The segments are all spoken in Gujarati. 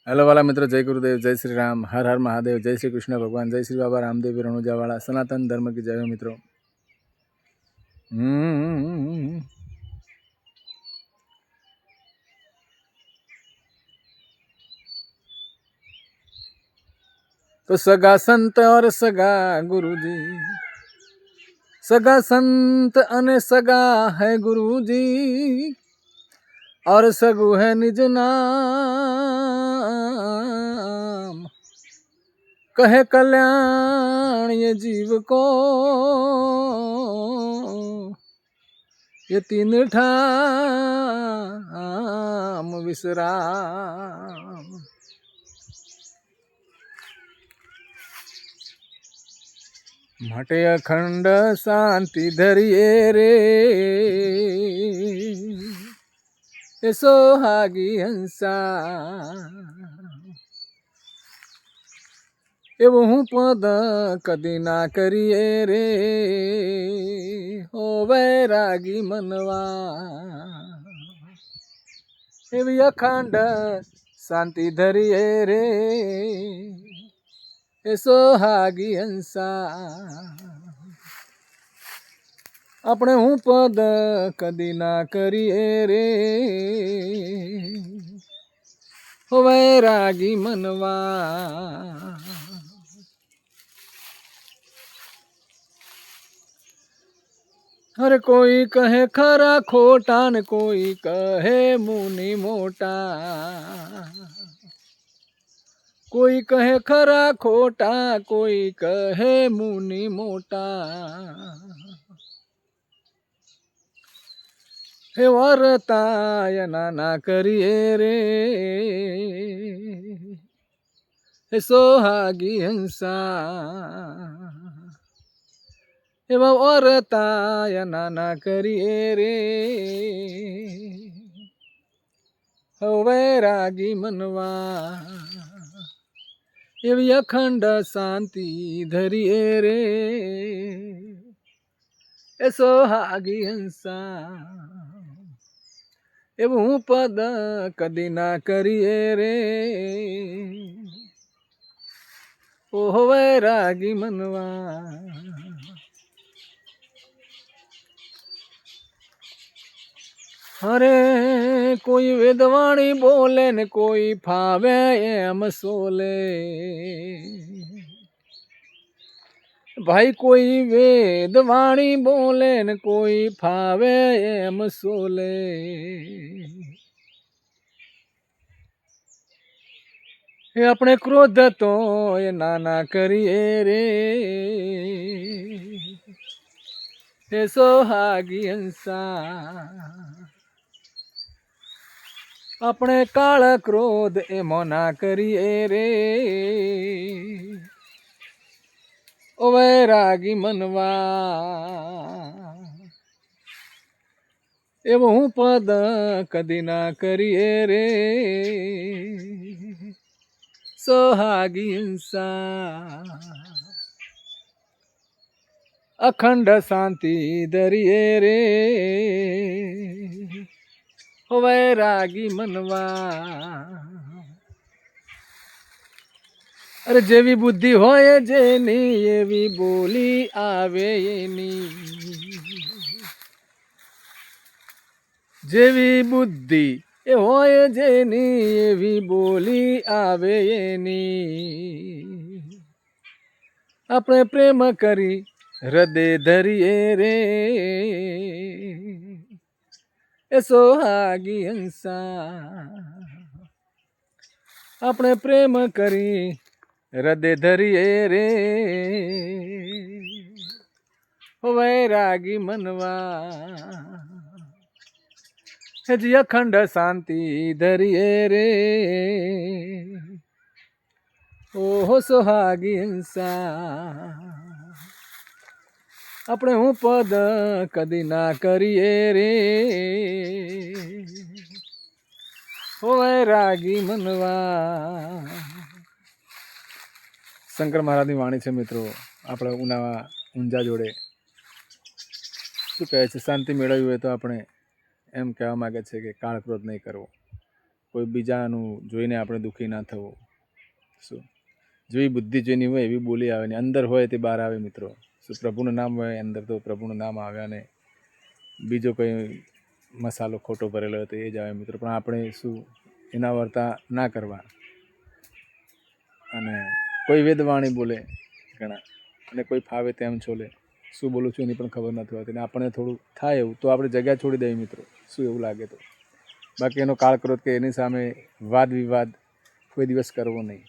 हेलो वाला मित्र, जय गुरुदेव, जय श्री राम, हर हर महादेव, जय श्री कृष्ण भगवान, जय श्री बाबा रामदेव रणुजावाला, सनातन धर्म की जय हो मित्रों। तो सगा संत और सगा गुरुजी, सगा संत अने सगा है गुरुजी, और सगु है निज नाम। कहे कल्याण ये जीव को, ये तीन ठाम विश्राम। માટે અખંડ શાંતિ ધરીએ રે, એ સોહાગી હંસા। એવું હું પદ કદી ના કરીએ રે, હો વૈરાગી મનવા। એવી અખંડ શાંતિ ધરીએ રે, એ સોહાગી હંસા। આપણે હું પદ કદી ના કરીએ રે, હો વૈરાગી મનવા। हर कोई कहे खरा खोटा ने कोई कहे मुनि मोटा। कोई कहे खरा खोटा, कोई कहे मुनि मोटा। हे वरतायना ना करिए रे, हे सोहागी हंसा। एवा वरतायना ना करिए रे, हो वैरागी मनवा। एवी अखंड शांति धरिए रे, ए सोहागी हंसा। एवं पद कदी ना करिए रे, ओह वैरागी मनवा। अरे कोई वेदवाणी बोले ने कोई फावे एम सोले। भाई कोई वेदवाणी बोले ने कोई फावे एम सोले। ये अपने क्रोध तो ये नाना करिए रे, हे सोहागी हंसा। अपने काल क्रोध ए मोना करिए रे, ओ वैरागी मनवा। एवं हूँ पद कदी ना करिए रे, सोहागी हंसा। अखंड शांति धरिए रे, वैरागी मनवा। अरे जेवी बुद्धि होए जेनी, एवी बोली आवे एनी। जेवी बुद्धि ए होए जेनी, एवी बोली आवे एनी। अपने प्रेम करी हृदय धरिए रे, ए सोहागी हंसा। अपने प्रेम करी हृदय धरिए रे, वैरागी मनवा। जी अखंड शांति धरिए रे, ओहो सोहागी हंसा। अपने हूँ पद कदी ना करिए रे, हो वैरागी मनवा। शंकर महाराज ની વાણી છે મિત્રો। આપણે ઊંઝા જોડે શું કહે છે, શાંતિ મેળવવી હોય તો આપણે એમ કહેવા માગે છે કે કાળ ક્રોધ નહીં કરવો। કોઈ બીજાનું જોઈને આપણે દુઃખી ના થવું. શું જેવી બુદ્ધિ જેની હોય એવી બોલી આવે ને અંદર હોય તે બહાર આવે મિત્રો. શું પ્રભુનું નામ હોય અંદર તો પ્રભુનું નામ આવે અને બીજો કંઈ મસાલો ખોટો ભરેલો હોય તો એ જ આવે મિત્રો. પણ આપણે શું એના વર્તા ના કરવા. અને કોઈ વેદવાણી બોલે ઘણા અને કોઈ ફાવે તેમ છોલે. શું બોલું છું એની પણ ખબર નથી હોતી. અને આપણને થોડું થાય એવું તો આપણે જગ્યા છોડી દઈએ મિત્રો. શું એવું લાગે તો. બાકી એનો કાળ ક્રોધ કે એની સામે વાદ વિવાદ કોઈ દિવસ કરવો નહીં.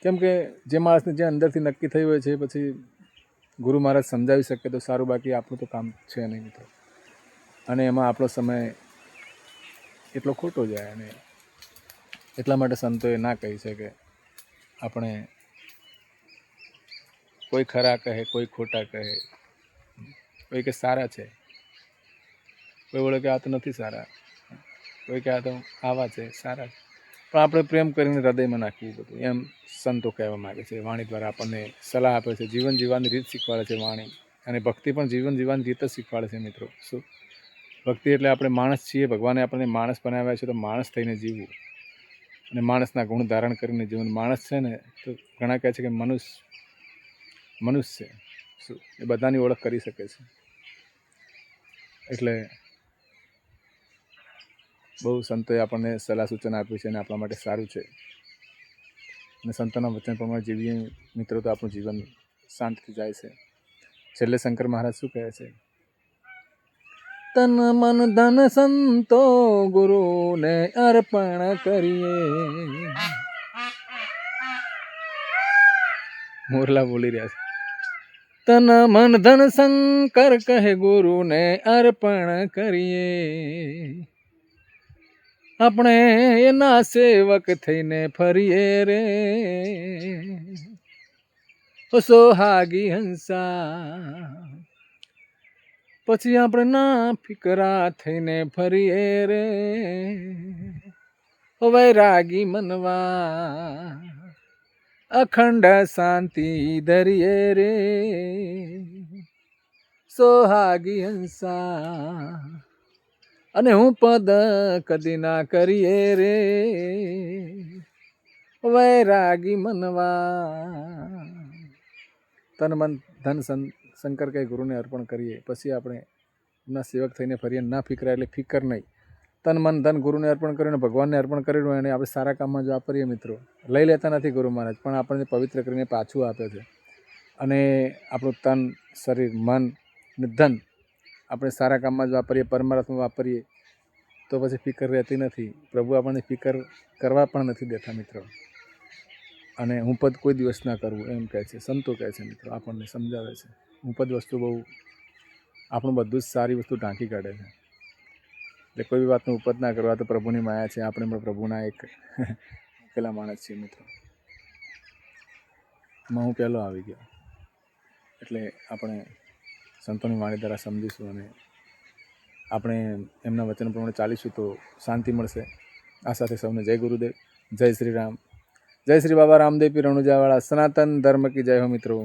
કેમ કે જે માણસને જે અંદરથી નક્કી થયું હોય છે પછી ગુરુ મહારાજ સમજાવી શકે તો સારું. બાકી આપણું તો કામ છે નહીં મિત્રો. અને એમાં આપણો સમય એટલો ખોટો જાય. અને એટલા માટે સંતોએ ના કહી છે કે આપણે કોઈ ખરા કહે, કોઈ ખોટા કહે, કોઈ કે સારા છે, કોઈ બોલે કે આ તો નથી સારા, કોઈ કે આ તો આવા છે સારા છે. પણ આપણે પ્રેમ કરીને હૃદયમાં નાખવું બધું એમ સંતો કહેવા માગે છે. વાણી દ્વારા આપણને સલાહ આપે છે. જીવન જીવવાની રીત શીખવાડે છે વાણી. અને ભક્તિ પણ જીવન જીવવાની રીત જ શીખવાડે છે મિત્રો. શું ભક્તિ એટલે આપણે માણસ છીએ, ભગવાને આપણને માણસ બનાવ્યા છે તો માણસ થઈને જીવવું અને માણસના ગુણ ધારણ કરીને જીવન. માણસ છે ને તો ઘણા કહે છે કે મનુષ્ય શું એ બધાની ઓળખ કરી શકે છે. એટલે બહુ સંતોએ આપણને સલાહ સૂચન આપ્યું છે અને આપણા માટે સારું છે. અને સંતોના વચન પ્રમાણે જીવીએ મિત્રો તો આપણું જીવન શાંતિથી જાય છે. છેલ્લે શંકર મહારાજ શું કહે છે? તન મન ધન સંતો ગુરુને અર્પણ કરીએ. મોરલા બોલી રહ્યા છે. તન મન ધન શંકર કહે ગુરુને અર્પણ કરીએ. આપણે એના સેવક થઈને ફરીએ રે. સોહાગી હંસા પછી આપણે ના ફિકરા થઈને ફરીએ રે. વૈરાગી મનવા અખંડ શાંતિ ધરીએ રે. સોહાગી હંસા અને હું પદ કદી ના કરીએ રે. વૈરાગી મનવા તન મન ધન શંકર કે ગુરુને અર્પણ કરીએ. પછી આપણે એમના સેવક થઈને ફરીએ. ના ફિકરા એટલે ફિકર નહીં. તન મન ધન ગુરુને અર્પણ કરીને ભગવાનને અર્પણ કર્યું અને આપણે સારા કામમાં જો વાપરીએ મિત્રો. લઈ લેતા નથી ગુરુ મહારાજ પણ આપણને પવિત્ર કરીને પાછું આપે છે. અને આપણું તન શરીર મન અને ધન આપણે સારા કામમાં જ વાપરીએ, પરમાર્થમાં વાપરીએ તો પછી ફિકર રહેતી નથી. પ્રભુ આપણને ફિકર કરવા પણ નથી દેતા મિત્રો. અને હું પદ કોઈ દિવસ ના કરવું એમ કહે છે. સંતો કહે છે મિત્રો. આપણને સમજાવે છે. હું પદ વસ્તુ બહુ આપણું બધું જ સારી વસ્તુ ઢાંકી કાઢે છે. એટલે કોઈ વાતનું ઉપદ ના કરવા તો પ્રભુની માયા છે. આપણે પણ પ્રભુના એક પેલા માણસ છીએ મિત્રો. એમાં હું પહેલો આવી ગયો. એટલે આપણે સંતોની વાણી દ્વારા સમજીશું અને આપણે એમના વચન પ્રમાણે ચાલીશું તો શાંતિ મળશે. આ સાથે સૌને જય ગુરુદેવ, જય શ્રી રામ, જય શ્રી બાબા રામદેવ પીર રણુજાવાળા. સનાતન ધર્મ કી જય હો મિત્રો.